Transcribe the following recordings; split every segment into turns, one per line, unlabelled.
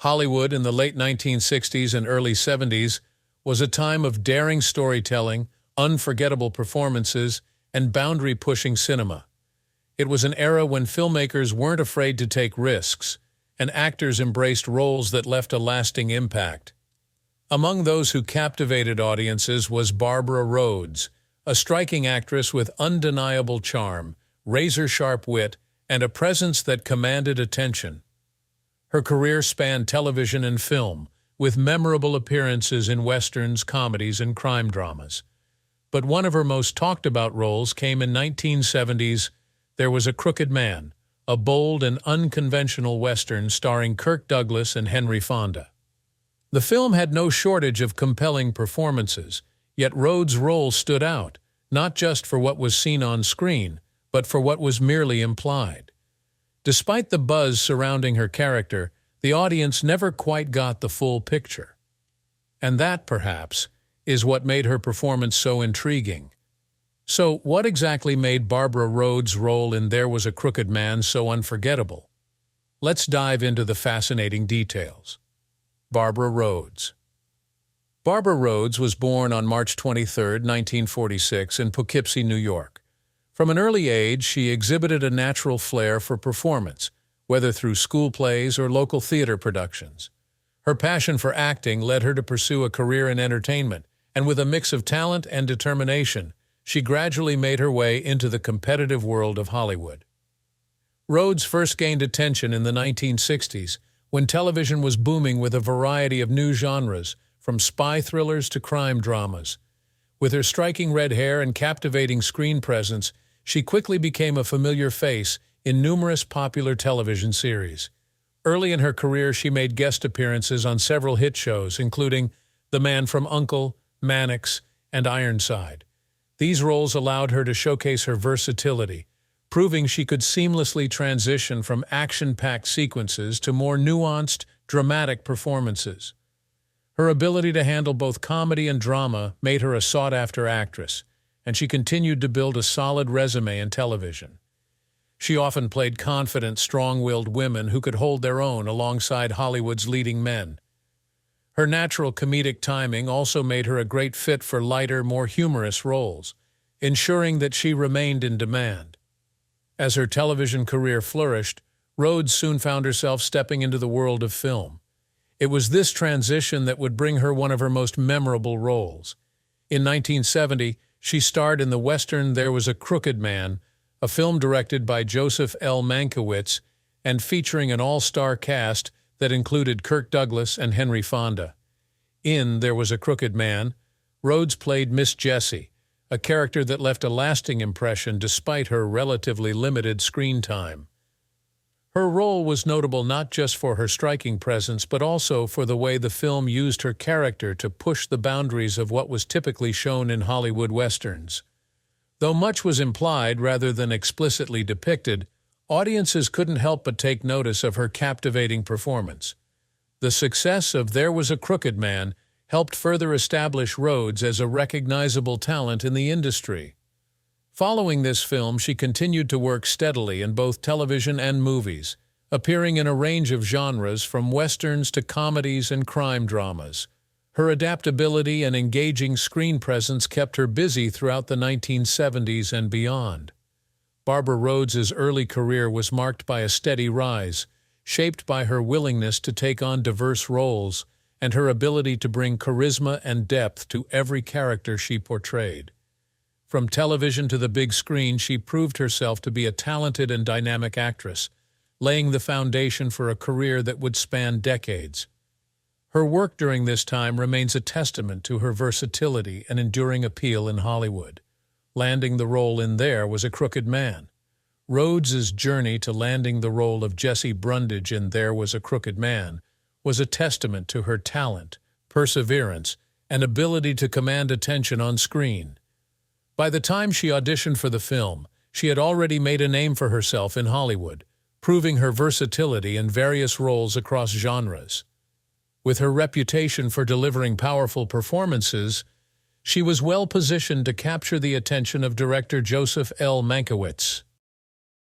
Hollywood in the late 1960s and early 70s was a time of daring storytelling, unforgettable performances, and boundary-pushing cinema. It was an era when filmmakers weren't afraid to take risks, and actors embraced roles that left a lasting impact. Among those who captivated audiences was Barbara Rhoades, a striking actress with undeniable charm, razor-sharp wit, and a presence that commanded attention. Her career spanned television and film, with memorable appearances in westerns, comedies, and crime dramas. But one of her most talked-about roles came in 1970's There Was a Crooked Man, a bold and unconventional western starring Kirk Douglas and Henry Fonda. The film had no shortage of compelling performances, yet Rhoades' role stood out, not just for what was seen on screen, but for what was merely implied. Despite the buzz surrounding her character, the audience never quite got the full picture. And that, perhaps, is what made her performance so intriguing. So, what exactly made Barbara Rhoades' role in There Was a Crooked Man so unforgettable? Let's dive into the fascinating details. Barbara Rhoades. Barbara Rhoades was born on March 23, 1946, in Poughkeepsie, New York. From an early age, she exhibited a natural flair for performance, whether through school plays or local theater productions. Her passion for acting led her to pursue a career in entertainment, and with a mix of talent and determination, she gradually made her way into the competitive world of Hollywood. Rhoades first gained attention in the 1960s, when television was booming with a variety of new genres, from spy thrillers to crime dramas. With her striking red hair and captivating screen presence, she quickly became a familiar face in numerous popular television series. Early in her career, she made guest appearances on several hit shows, including The Man from U.N.C.L.E., Mannix, and Ironside. These roles allowed her to showcase her versatility, proving she could seamlessly transition from action-packed sequences to more nuanced, dramatic performances. Her ability to handle both comedy and drama made her a sought-after actress, and she continued to build a solid resume in television. She often played confident, strong-willed women who could hold their own alongside Hollywood's leading men. Her natural comedic timing also made her a great fit for lighter, more humorous roles, ensuring that she remained in demand. As her television career flourished, Rhoades soon found herself stepping into the world of film. It was this transition that would bring her one of her most memorable roles. In 1970, she starred in the western There Was a Crooked Man, a film directed by Joseph L. Mankiewicz and featuring an all-star cast that included Kirk Douglas and Henry Fonda. In There Was a Crooked Man, Rhoades played Miss Jessie, a character that left a lasting impression despite her relatively limited screen time. Her role was notable not just for her striking presence, but also for the way the film used her character to push the boundaries of what was typically shown in Hollywood westerns. Though much was implied rather than explicitly depicted, audiences couldn't help but take notice of her captivating performance. The success of There Was a Crooked Man helped further establish Rhoades as a recognizable talent in the industry. Following this film, she continued to work steadily in both television and movies, appearing in a range of genres from westerns to comedies and crime dramas. Her adaptability and engaging screen presence kept her busy throughout the 1970s and beyond. Barbara Rhoades' early career was marked by a steady rise, shaped by her willingness to take on diverse roles and her ability to bring charisma and depth to every character she portrayed. From television to the big screen, she proved herself to be a talented and dynamic actress, laying the foundation for a career that would span decades. Her work during this time remains a testament to her versatility and enduring appeal in Hollywood. Landing the role in There Was a Crooked Man. Rhoades' journey to landing the role of Jessie Brundage in There Was a Crooked Man was a testament to her talent, perseverance, and ability to command attention on screen. By the time she auditioned for the film, she had already made a name for herself in Hollywood, proving her versatility in various roles across genres. With her reputation for delivering powerful performances, she was well positioned to capture the attention of director Joseph L. Mankiewicz.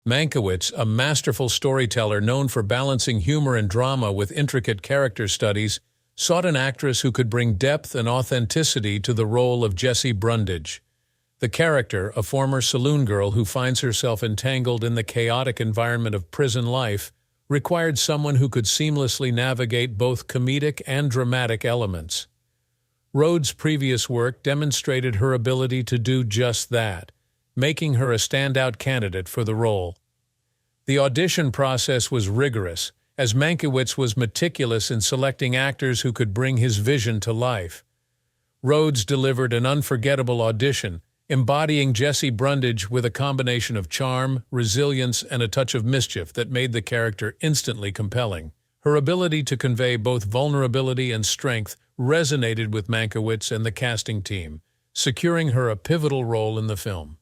Mankiewicz, a masterful storyteller known for balancing humor and drama with intricate character studies, sought an actress who could bring depth and authenticity to the role of Jessie Brundage. The character, a former saloon girl who finds herself entangled in the chaotic environment of prison life, required someone who could seamlessly navigate both comedic and dramatic elements. Rhoades' previous work demonstrated her ability to do just that, making her a standout candidate for the role. The audition process was rigorous, as Mankiewicz was meticulous in selecting actors who could bring his vision to life. Rhoades delivered an unforgettable audition, embodying Jessie Brundage with a combination of charm, resilience, and a touch of mischief that made the character instantly compelling. Her ability to convey both vulnerability and strength resonated with Mankiewicz and the casting team, securing her a pivotal role in the film.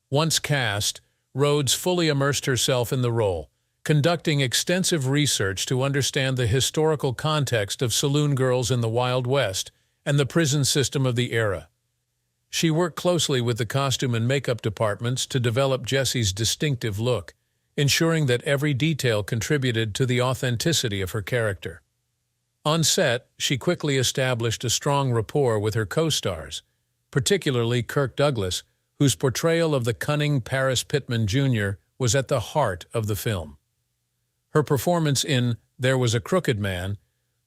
Once cast, Rhoades fully immersed herself in the role, conducting extensive research to understand the historical context of saloon girls in the Wild West and the prison system of the era. She worked closely with the costume and makeup departments to develop Jessie's distinctive look, ensuring that every detail contributed to the authenticity of her character. On set, she quickly established a strong rapport with her co-stars, particularly Kirk Douglas, whose portrayal of the cunning Paris Pittman Jr. was at the heart of the film. Her performance in There Was a Crooked Man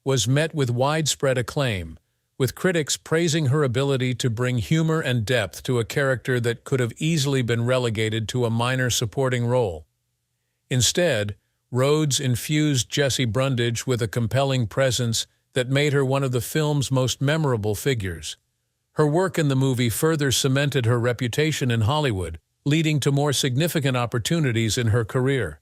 was met with widespread acclaim, with critics praising her ability to bring humor and depth to a character that could have easily been relegated to a minor supporting role. Instead, Rhoades infused Jessie Brundage with a compelling presence that made her one of the film's most memorable figures. Her work in the movie further cemented her reputation in Hollywood, leading to more significant opportunities in her career.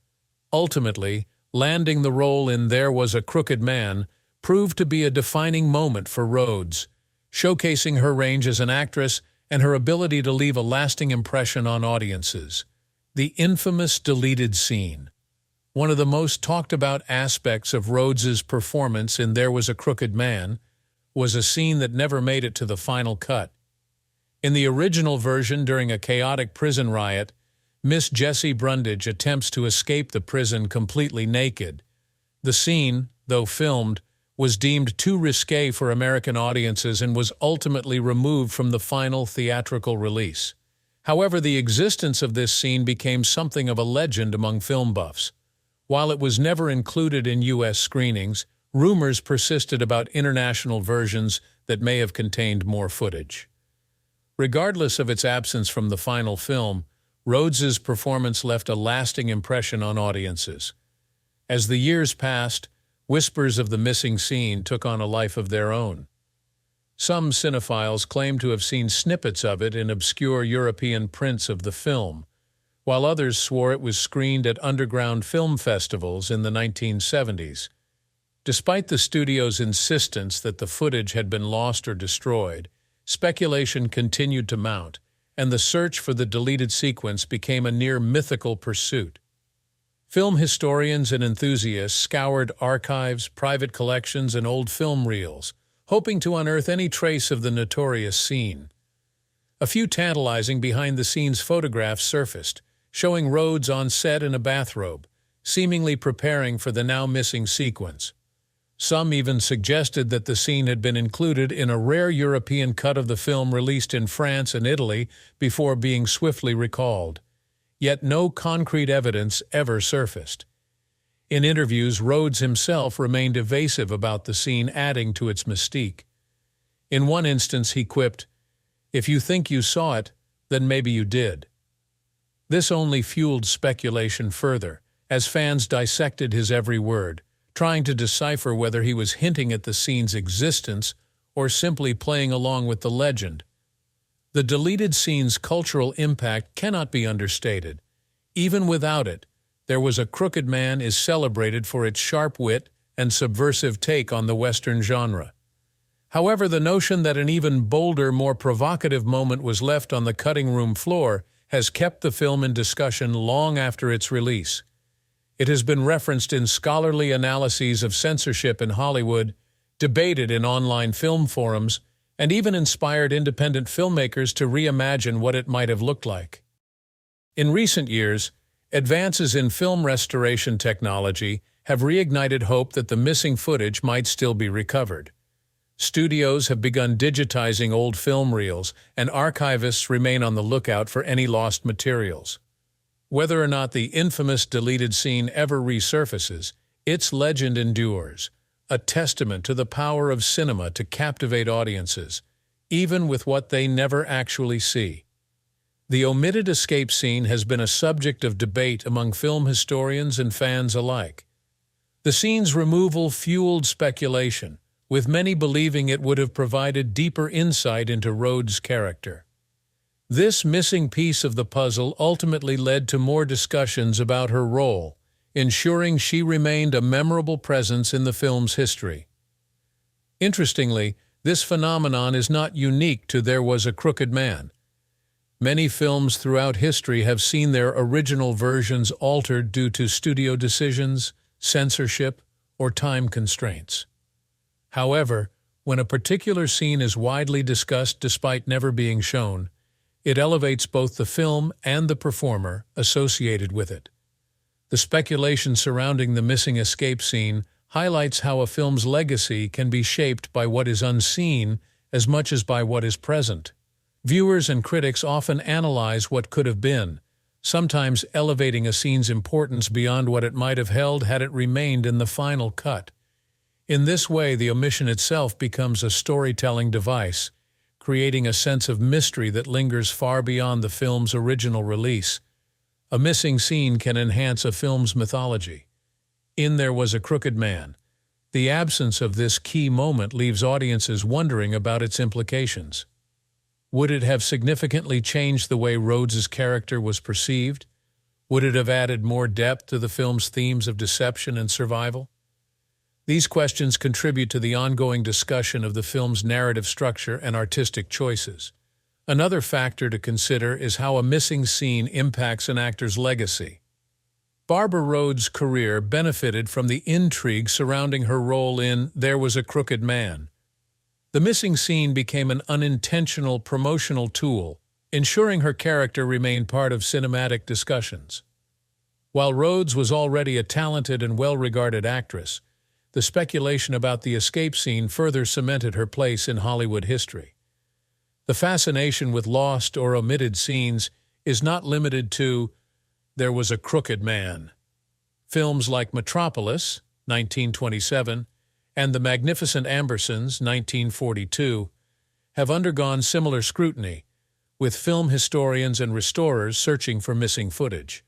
Ultimately, landing the role in There Was a Crooked Man proved to be a defining moment for Rhoades, showcasing her range as an actress and her ability to leave a lasting impression on audiences. The infamous deleted scene. One of the most talked-about aspects of Rhoades' performance in There Was a Crooked Man was a scene that never made it to the final cut. In the original version, during a chaotic prison riot, Miss Jessie Brundage attempts to escape the prison completely naked. The scene, though filmed, was deemed too risque for American audiences and was ultimately removed from the final theatrical release. However, the existence of this scene became something of a legend among film buffs. While it was never included in U.S. screenings, rumors persisted about international versions that may have contained more footage. Regardless of its absence from the final film, Rhoades' performance left a lasting impression on audiences. As the years passed, whispers of the missing scene took on a life of their own. Some cinephiles claim to have seen snippets of it in obscure European prints of the film, while others swore it was screened at underground film festivals in the 1970s. Despite the studio's insistence that the footage had been lost or destroyed, speculation continued to mount, and the search for the deleted sequence became a near mythical pursuit. Film historians and enthusiasts scoured archives, private collections, and old film reels, hoping to unearth any trace of the notorious scene. A few tantalizing behind-the-scenes photographs surfaced, showing Rhoades on set in a bathrobe, seemingly preparing for the now-missing sequence. Some even suggested that the scene had been included in a rare European cut of the film released in France and Italy before being swiftly recalled. Yet no concrete evidence ever surfaced. In interviews, Rhoades himself remained evasive about the scene, adding to its mystique. In one instance, he quipped, "If you think you saw it, then maybe you did." This only fueled speculation further, as fans dissected his every word, trying to decipher whether he was hinting at the scene's existence or simply playing along with the legend. The deleted scene's cultural impact cannot be understated. Even without it, There Was a Crooked Man is celebrated for its sharp wit and subversive take on the Western genre. However, the notion that an even bolder, more provocative moment was left on the cutting room floor has kept the film in discussion long after its release. It has been referenced in scholarly analyses of censorship in Hollywood, debated in online film forums, and even inspired independent filmmakers to reimagine what it might have looked like. In recent years, Advances in film restoration technology have reignited hope that the missing footage might still be recovered. Studios have begun digitizing old film reels, and archivists remain on the lookout for any lost materials. Whether or not the infamous deleted scene ever resurfaces, its legend endures, a testament to the power of cinema to captivate audiences, even with what they never actually see. The omitted escape scene has been a subject of debate among film historians and fans alike. The scene's removal fueled speculation, with many believing it would have provided deeper insight into Rhoades' character. This missing piece of the puzzle ultimately led to more discussions about her role, ensuring she remained a memorable presence in the film's history. Interestingly, this phenomenon is not unique to There Was a Crooked Man. Many films throughout history have seen their original versions altered due to studio decisions, censorship, or time constraints. However, when a particular scene is widely discussed despite never being shown, it elevates both the film and the performer associated with it. The speculation surrounding the missing escape scene highlights how a film's legacy can be shaped by what is unseen as much as by what is present. Viewers and critics often analyze what could have been, sometimes elevating a scene's importance beyond what it might have held had it remained in the final cut. In this way, the omission itself becomes a storytelling device, creating a sense of mystery that lingers far beyond the film's original release. A missing scene can enhance a film's mythology. In There Was a Crooked Man, the absence of this key moment leaves audiences wondering about its implications. Would it have significantly changed the way Rhoades' character was perceived? Would it have added more depth to the film's themes of deception and survival? These questions contribute to the ongoing discussion of the film's narrative structure and artistic choices. Another factor to consider is how a missing scene impacts an actor's legacy. Barbara Rhoades' career benefited from the intrigue surrounding her role in There Was a Crooked Man. The missing scene became an unintentional promotional tool, ensuring her character remained part of cinematic discussions. While Rhoades was already a talented and well-regarded actress, the speculation about the escape scene further cemented her place in Hollywood history. The fascination with lost or omitted scenes is not limited to There Was a Crooked Man. Films like Metropolis, 1927, and The Magnificent Ambersons, 1942, have undergone similar scrutiny, with film historians and restorers searching for missing footage.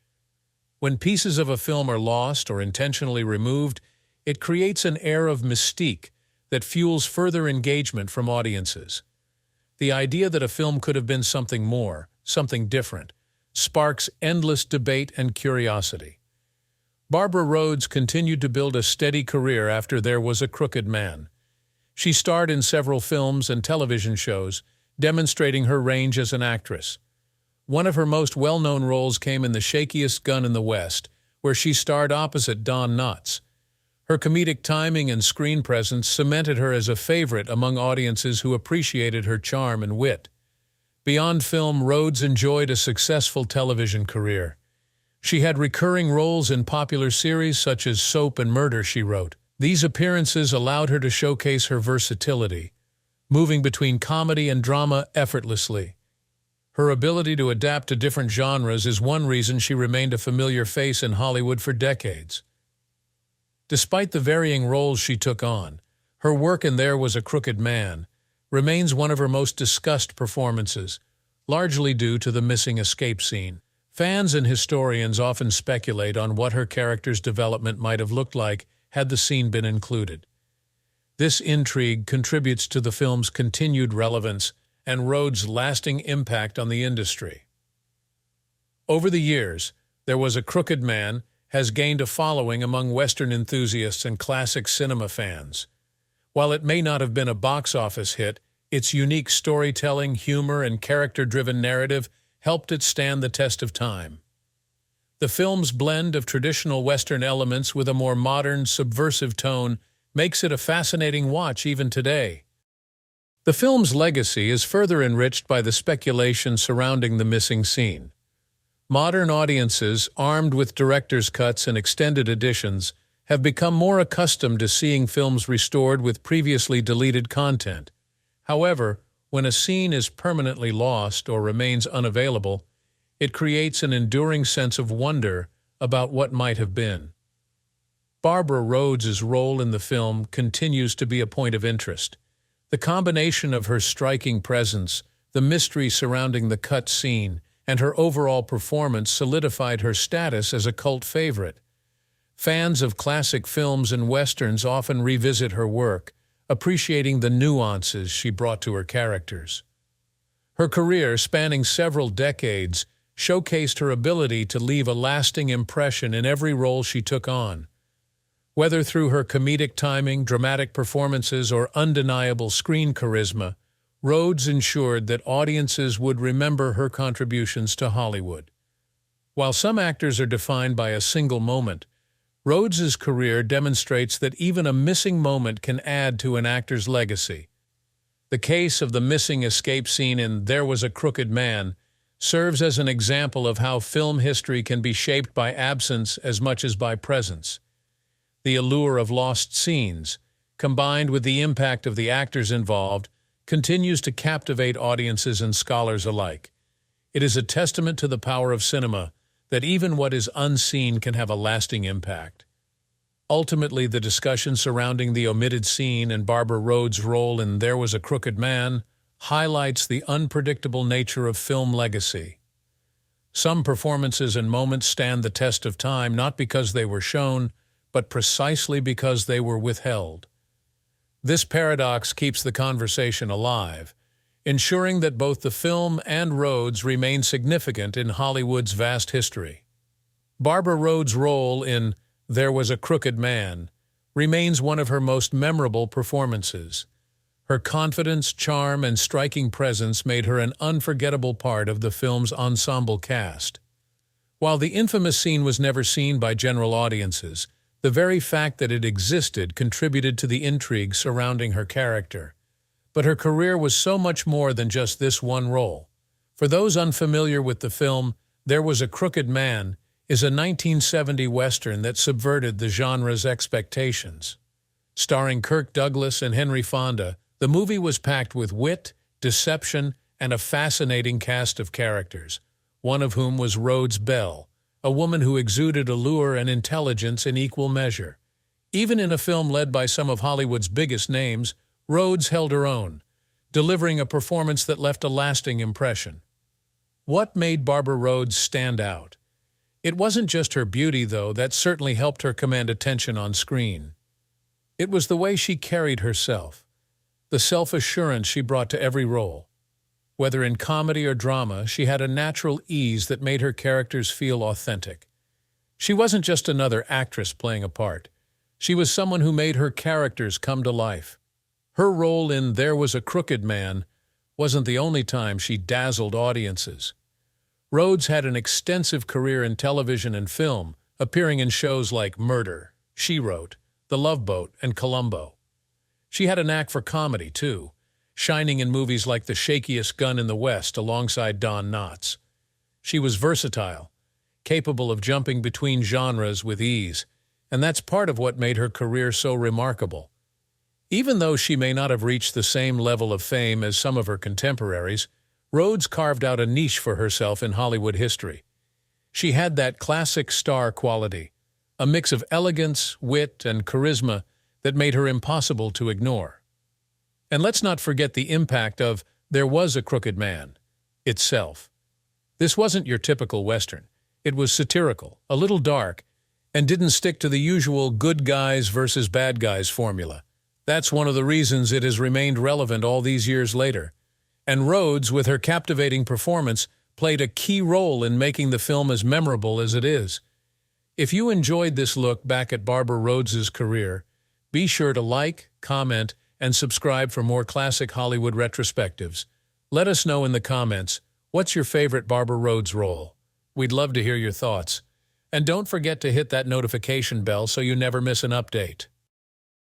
When pieces of a film are lost or intentionally removed, it creates an air of mystique that fuels further engagement from audiences. The idea that a film could have been something more, something different, sparks endless debate and curiosity. Barbara Rhoades continued to build a steady career after There Was a Crooked Man. She starred in several films and television shows, demonstrating her range as an actress. One of her most well-known roles came in The Shakiest Gun in the West, where she starred opposite Don Knotts. Her comedic timing and screen presence cemented her as a favorite among audiences who appreciated her charm and wit. Beyond film, Rhoades enjoyed a successful television career. She had recurring roles in popular series such as Soap and Murder, She Wrote. These appearances allowed her to showcase her versatility, moving between comedy and drama effortlessly. Her ability to adapt to different genres is one reason she remained a familiar face in Hollywood for decades. Despite the varying roles she took on, her work in There Was a Crooked Man remains one of her most discussed performances, largely due to the missing escape scene. Fans and historians often speculate on what her character's development might have looked like had the scene been included. This intrigue contributes to the film's continued relevance and Rhoades' lasting impact on the industry. Over the years, There Was a Crooked Man has gained a following among Western enthusiasts and classic cinema fans. While it may not have been a box office hit, its unique storytelling, humor, and character-driven narrative helped it stand the test of time. The film's blend of traditional Western elements with a more modern, subversive tone makes it a fascinating watch even today. The film's legacy is further enriched by the speculation surrounding the missing scene. Modern audiences, armed with director's cuts and extended editions, have become more accustomed to seeing films restored with previously deleted content. However, when a scene is permanently lost or remains unavailable, it creates an enduring sense of wonder about what might have been. Barbara Rhoades' role in the film continues to be a point of interest. The combination of her striking presence, the mystery surrounding the cut scene, and her overall performance solidified her status as a cult favorite. Fans of classic films and westerns often revisit her work, appreciating the nuances she brought to her characters. Her career, spanning several decades, showcased her ability to leave a lasting impression in every role she took on. Whether through her comedic timing, dramatic performances, or undeniable screen charisma, Rhoades ensured that audiences would remember her contributions to Hollywood. While some actors are defined by a single moment, Rhoades' career demonstrates that even a missing moment can add to an actor's legacy. The case of the missing escape scene in There Was a Crooked Man serves as an example of how film history can be shaped by absence as much as by presence. The allure of lost scenes, combined with the impact of the actors involved, continues to captivate audiences and scholars alike. It is a testament to the power of cinema that even what is unseen can have a lasting impact. Ultimately, the discussion surrounding the omitted scene and Barbara Rhoades' role in There Was a Crooked Man highlights the unpredictable nature of film legacy. Some performances and moments stand the test of time not because they were shown, but precisely because they were withheld. This paradox keeps the conversation alive, ensuring that both the film and Rhoades remain significant in Hollywood's vast history. Barbara Rhoades' role in There Was a Crooked Man remains one of her most memorable performances. Her confidence, charm, and striking presence made her an unforgettable part of the film's ensemble cast. While the infamous scene was never seen by general audiences, the very fact that it existed contributed to the intrigue surrounding her character. But her career was so much more than just this one role. For those unfamiliar with the film, There Was a Crooked Man is a 1970 Western that subverted the genre's expectations. Starring Kirk Douglas and Henry Fonda, the movie was packed with wit, deception, and a fascinating cast of characters, one of whom was Rhoades Bell, a woman who exuded allure and intelligence in equal measure. Even in a film led by some of Hollywood's biggest names, Rhoades held her own, delivering a performance that left a lasting impression. What made Barbara Rhoades stand out? It wasn't just her beauty, though, that certainly helped her command attention on screen. It was the way she carried herself, the self-assurance she brought to every role. Whether in comedy or drama, she had a natural ease that made her characters feel authentic. She wasn't just another actress playing a part. She was someone who made her characters come to life. Her role in There Was a Crooked Man wasn't the only time she dazzled audiences. Rhoades had an extensive career in television and film, appearing in shows like Murder, She Wrote, The Love Boat, and Columbo. She had a knack for comedy, too, shining in movies like The Shakiest Gun in the West alongside Don Knotts. She was versatile, capable of jumping between genres with ease, and that's part of what made her career so remarkable. Even though she may not have reached the same level of fame as some of her contemporaries, Rhoades carved out a niche for herself in Hollywood history. She had that classic star quality, a mix of elegance, wit, and charisma that made her impossible to ignore. And let's not forget the impact of There Was a Crooked Man itself. This wasn't your typical Western. It was satirical, a little dark, and didn't stick to the usual good guys versus bad guys formula. That's one of the reasons it has remained relevant all these years later. And Rhoades, with her captivating performance, played a key role in making the film as memorable as it is. If you enjoyed this look back at Barbara Rhoades' career, be sure to like, comment, and subscribe for more classic Hollywood retrospectives. Let us know in the comments, what's your favorite Barbara Rhoades role? We'd love to hear your thoughts. And don't forget to hit that notification bell so you never miss an update.